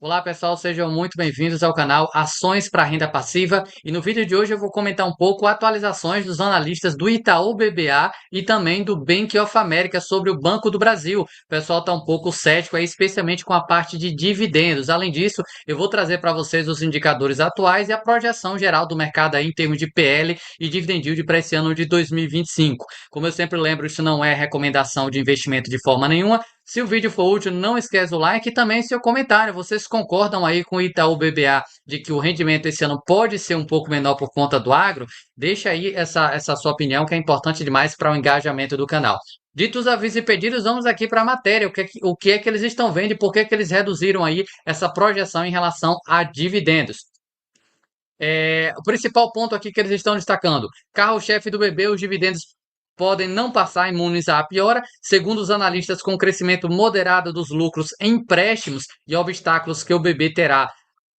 Olá pessoal, sejam muito bem-vindos ao canal Ações para Renda Passiva e no vídeo de hoje eu vou comentar um pouco atualizações dos analistas do Itaú BBA e também do Bank of America sobre o Banco do Brasil. O pessoal está um pouco cético aí, especialmente com a parte de dividendos. Além disso, eu vou trazer para vocês os indicadores atuais e a projeção geral do mercado aí em termos de PL e dividend yield para esse ano de 2025. Como eu sempre lembro, isso não é recomendação de investimento de forma nenhuma. Se o vídeo for útil, não esquece o like e também seu comentário. Vocês concordam aí com o Itaú BBA de que o rendimento esse ano pode ser um pouco menor por conta do agro? Deixa aí essa sua opinião que é importante demais para o engajamento do canal. Dito os avisos e pedidos, vamos aqui para a matéria. O que é que eles estão vendo e por que que eles reduziram aí essa projeção em relação a dividendos? O principal ponto aqui que eles estão destacando: carro-chefe do BB, os dividendos podem não passar imunes à piora, segundo os analistas, com o crescimento moderado dos lucros em empréstimos e obstáculos que o BB terá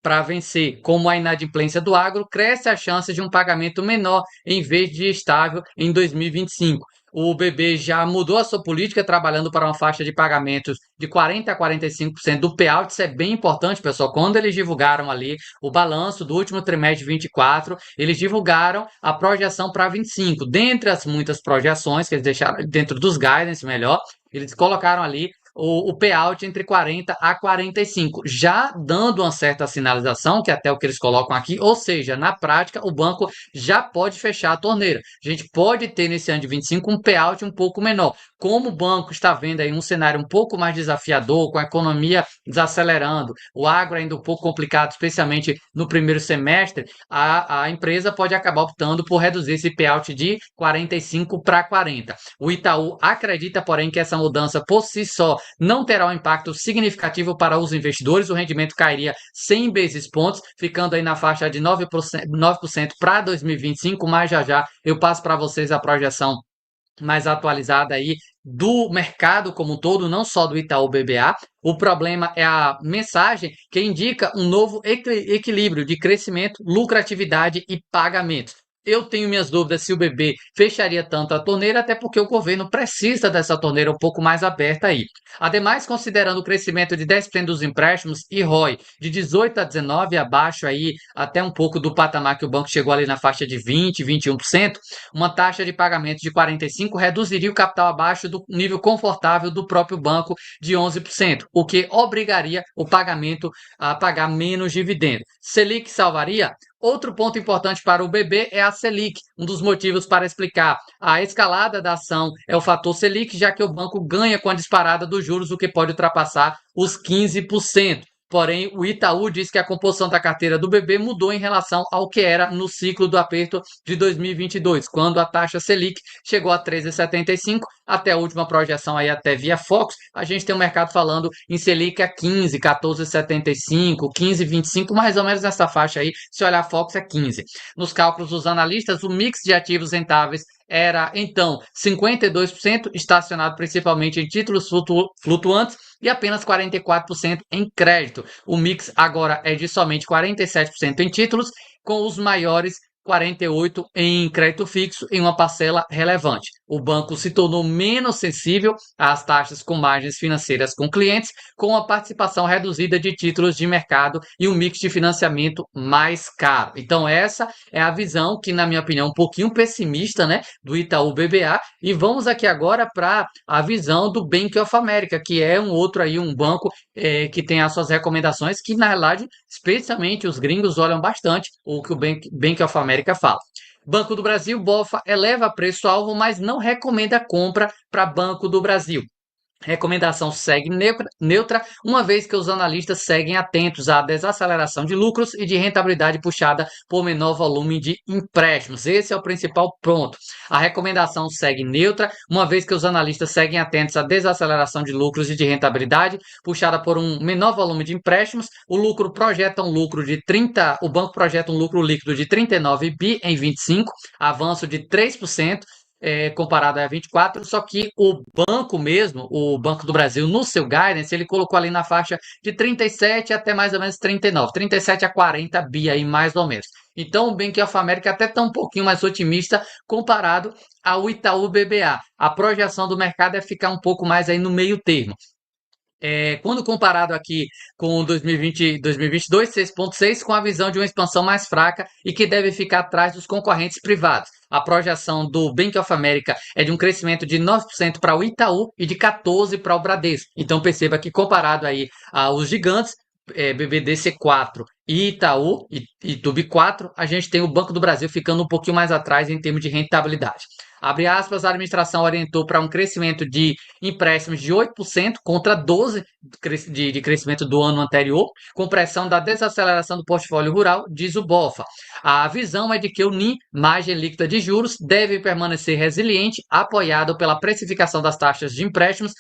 para vencer, como a inadimplência do agro, cresce a chance de um pagamento menor em vez de estável em 2025. O BB já mudou a sua política, trabalhando para uma faixa de pagamentos de 40% a 45% do payout. Isso é bem importante, pessoal. Quando eles divulgaram ali o balanço do último trimestre de 24, eles divulgaram a projeção para 25. Dentre as muitas projeções que eles deixaram, dentro dos guidance, melhor, eles colocaram ali o payout entre 40 a 45, já dando uma certa sinalização, que é até o que eles colocam aqui, ou seja, na prática, o banco já pode fechar a torneira. A gente pode ter nesse ano de 25 um payout um pouco menor. Como o banco está vendo aí um cenário um pouco mais desafiador, com a economia desacelerando, o agro ainda um pouco complicado, especialmente no primeiro semestre, a empresa pode acabar optando por reduzir esse payout de 45 para 40. O Itaú acredita, porém, que essa mudança por si só não terá um impacto significativo para os investidores. O rendimento cairia 100 basis points, ficando aí na faixa de 9% para 2025, mas já já eu passo para vocês a projeção mais atualizada aí do mercado como um todo, não só do Itaú BBA. O problema é a mensagem que indica um novo equilíbrio de crescimento, lucratividade e pagamentos. Eu tenho minhas dúvidas se o BB fecharia tanto a torneira, até porque o governo precisa dessa torneira um pouco mais aberta aí. Ademais, considerando o crescimento de 10% dos empréstimos e ROI de 18 a 19, abaixo aí até um pouco do patamar que o banco chegou ali na faixa de 20, 21%, uma taxa de pagamento de 45 reduziria o capital abaixo do nível confortável do próprio banco de 11%, o que obrigaria o pagamento a pagar menos dividendo. Selic salvaria? Outro ponto importante para o BB é a Selic. Um dos motivos para explicar a escalada da ação é o fator Selic, já que o banco ganha com a disparada dos juros, o que pode ultrapassar os 15%. Porém, o Itaú diz que a composição da carteira do BB mudou em relação ao que era no ciclo do aperto de 2022, quando a taxa Selic chegou a 13,75, até a última projeção aí até via Fox, a gente tem o mercado falando em Selic a 15, 14,75, 15,25, mais ou menos nessa faixa aí. Se olhar a Fox é 15. Nos cálculos dos analistas, o mix de ativos rentáveis era então 52% estacionado principalmente em títulos flutuantes e apenas 44% em crédito. O mix agora é de somente 47% em títulos, com os maiores 48% em crédito fixo em uma parcela relevante. O banco se tornou menos sensível às taxas com margens financeiras com clientes, com a participação reduzida de títulos de mercado e um mix de financiamento mais caro. Então essa é a visão que, na minha opinião, um pouquinho pessimista, né, do Itaú BBA. E vamos aqui agora para a visão do Bank of America, que é um outro aí, um banco que tem as suas recomendações, que na realidade, especialmente os gringos olham bastante o que o Bank of America fala. Banco do Brasil, BOFA, eleva preço-alvo, mas não recomenda compra para Banco do Brasil. Recomendação segue neutra, uma vez que os analistas seguem atentos à desaceleração de lucros e de rentabilidade puxada por menor volume de empréstimos. Esse é o principal ponto. A recomendação segue neutra, uma vez que os analistas seguem atentos à desaceleração de lucros e de rentabilidade puxada por um menor volume de empréstimos. O banco projeta um lucro líquido de 39 bi em 25, avanço de 3%, comparado a 24, só que o banco mesmo, o Banco do Brasil, no seu guidance, ele colocou ali na faixa de 37 até mais ou menos 39, 37 a 40 bi aí mais ou menos. Então o Bank of America até está um pouquinho mais otimista comparado ao Itaú BBA. A projeção do mercado é ficar um pouco mais aí no meio termo. Quando comparado aqui com 2020, 2022, 6,6, com a visão de uma expansão mais fraca e que deve ficar atrás dos concorrentes privados. A projeção do Bank of America é de um crescimento de 9% para o Itaú e de 14% para o Bradesco. Então perceba que comparado aí aos gigantes, BBDC4 e Itaú e Tub4, a gente tem o Banco do Brasil ficando um pouquinho mais atrás em termos de rentabilidade. Abre aspas, a administração orientou para um crescimento de empréstimos de 8% contra 12% de crescimento do ano anterior, com pressão da desaceleração do portfólio rural, diz o BOFA. A visão é de que o NIM, margem líquida de juros, deve permanecer resiliente, apoiado pela precificação das taxas de empréstimos,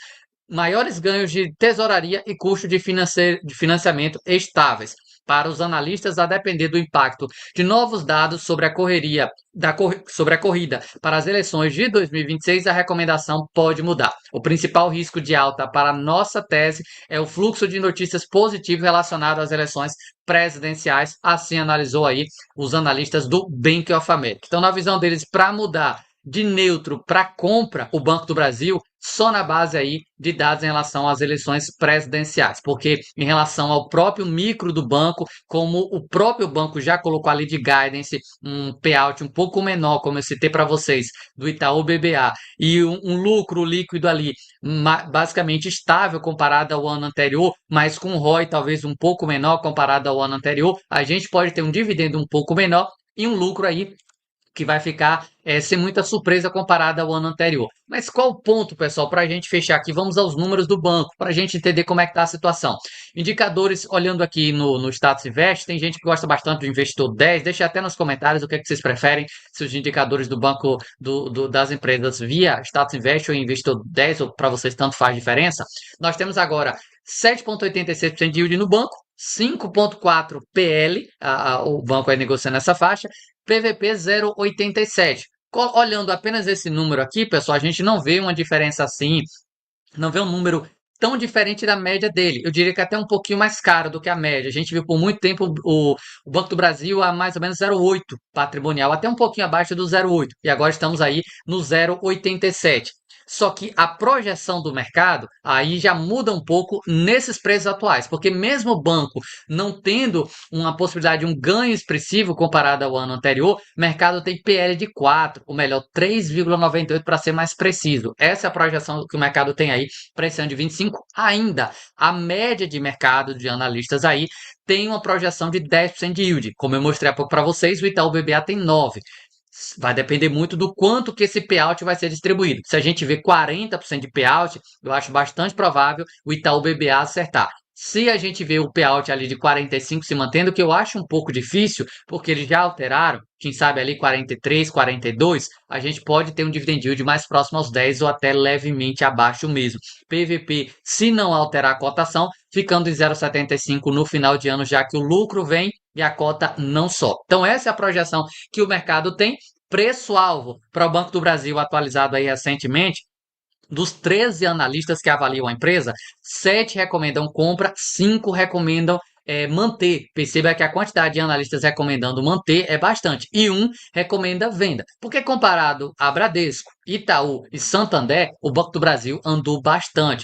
maiores ganhos de tesouraria e custo de financiamento estáveis. Para os analistas, a depender do impacto de novos dados sobre a corrida para as eleições de 2026, a recomendação pode mudar. O principal risco de alta para a nossa tese é o fluxo de notícias positivas relacionado às eleições presidenciais, assim analisou aí os analistas do Bank of America. Então, na visão deles, para mudar de neutro para compra o Banco do Brasil só na base aí de dados em relação às eleições presidenciais, porque em relação ao próprio micro do banco, como o próprio banco já colocou ali de guidance um payout um pouco menor, como eu citei para vocês, do Itaú BBA, e um lucro líquido ali basicamente estável comparado ao ano anterior, mas com ROI talvez um pouco menor comparado ao ano anterior, a gente pode ter um dividendo um pouco menor e um lucro aí que vai ficar sem muita surpresa comparada ao ano anterior. Mas qual o ponto, pessoal, para a gente fechar aqui? Vamos aos números do banco, para a gente entender como é que está a situação. Indicadores, olhando aqui no Status Invest, tem gente que gosta bastante do Investidor 10, deixa até nos comentários o que, é que vocês preferem, se os indicadores do banco das empresas via Status Invest ou Investidor 10, ou para vocês tanto faz diferença. Nós temos agora 7,86% de yield no banco, 5,4 PL, o banco aí negociando essa faixa, PVP 0,87. Olhando apenas esse número aqui, pessoal, a gente não vê uma diferença assim, não vê um número tão diferente da média dele. Eu diria que até um pouquinho mais caro do que a média. A gente viu por muito tempo o Banco do Brasil a mais ou menos 0,8 patrimonial, até um pouquinho abaixo do 0,8. E agora estamos aí no 0,87. Só que a projeção do mercado aí já muda um pouco nesses preços atuais, porque mesmo o banco não tendo uma possibilidade de um ganho expressivo comparado ao ano anterior, o mercado tem PL de 4, ou melhor, 3,98 para ser mais preciso. Essa é a projeção que o mercado tem aí para esse ano de 25. Ainda a média de mercado de analistas aí tem uma projeção de 10% de yield. Como eu mostrei há pouco para vocês, o Itaú BBA tem 9%. Vai depender muito do quanto que esse payout vai ser distribuído. Se a gente vê 40% de payout, eu acho bastante provável o Itaú BBA acertar. Se a gente vê o payout ali de 45 se mantendo, que eu acho um pouco difícil, porque eles já alteraram, quem sabe ali 43, 42, a gente pode ter um dividend yield mais próximo aos 10 ou até levemente abaixo mesmo. PVP, se não alterar a cotação, ficando em 0,75 no final de ano, já que o lucro vem e a cota não sobe. Então essa é a projeção que o mercado tem. Preço-alvo para o Banco do Brasil atualizado aí recentemente, dos 13 analistas que avaliam a empresa, 7 recomendam compra, 5 recomendam manter. Perceba que a quantidade de analistas recomendando manter é bastante. E um recomenda venda. Porque comparado a Bradesco, Itaú e Santander, o Banco do Brasil andou bastante.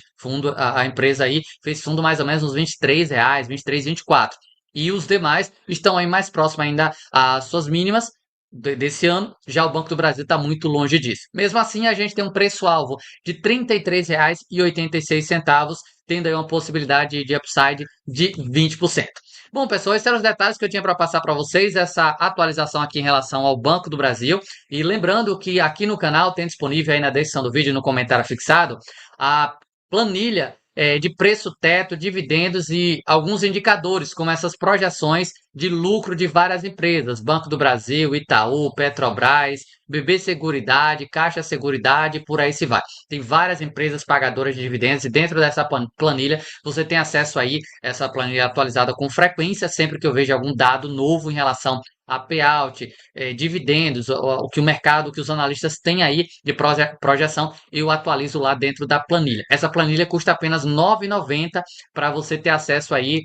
A empresa aí fez fundo mais ou menos uns R$ 23, 23, 24. E os demais estão aí mais próximos ainda às suas mínimas desse ano, já o Banco do Brasil está muito longe disso. Mesmo assim, a gente tem um preço-alvo de R$ 33,86, tendo aí uma possibilidade de upside de 20%. Bom, pessoal, esses eram os detalhes que eu tinha para passar para vocês, essa atualização aqui em relação ao Banco do Brasil. E lembrando que aqui no canal tem disponível aí na descrição do vídeo, no comentário fixado, a planilha de preço teto, dividendos e alguns indicadores, como essas projeções de lucro de várias empresas, Banco do Brasil, Itaú, Petrobras, BB Seguridade, Caixa Seguridade, por aí se vai. Tem várias empresas pagadoras de dividendos e dentro dessa planilha você tem acesso aí, essa planilha atualizada com frequência, sempre que eu vejo algum dado novo em relação a payout, dividendos, o que o mercado, o que os analistas têm aí de projeção, eu atualizo lá dentro da planilha. Essa planilha custa apenas R$ 9,90 para você ter acesso aí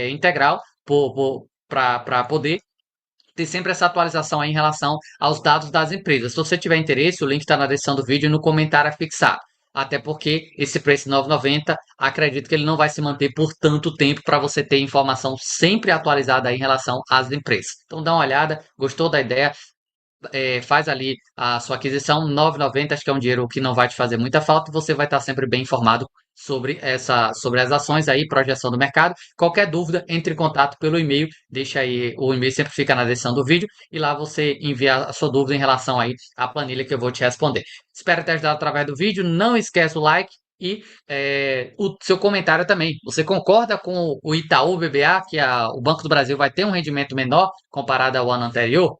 integral para poder ter sempre essa atualização aí em relação aos dados das empresas. Se você tiver interesse, o link está na descrição do vídeo e no comentário fixado. até porque esse preço de 9,90, acredito que ele não vai se manter por tanto tempo para você ter informação sempre atualizada aí em relação às empresas. Então dá uma olhada, gostou da ideia? Faz ali a sua aquisição, 9,90, acho que é um dinheiro que não vai te fazer muita falta, e você vai estar sempre bem informado sobre as ações aí, projeção do mercado. Qualquer dúvida, entre em contato pelo e-mail, deixa aí, o e-mail sempre fica na descrição do vídeo, e lá você envia a sua dúvida em relação aí à planilha que eu vou te responder. Espero ter ajudado através do vídeo, não esquece o like e o seu comentário também. Você concorda com o Itaú BBA, que o Banco do Brasil vai ter um rendimento menor comparado ao ano anterior?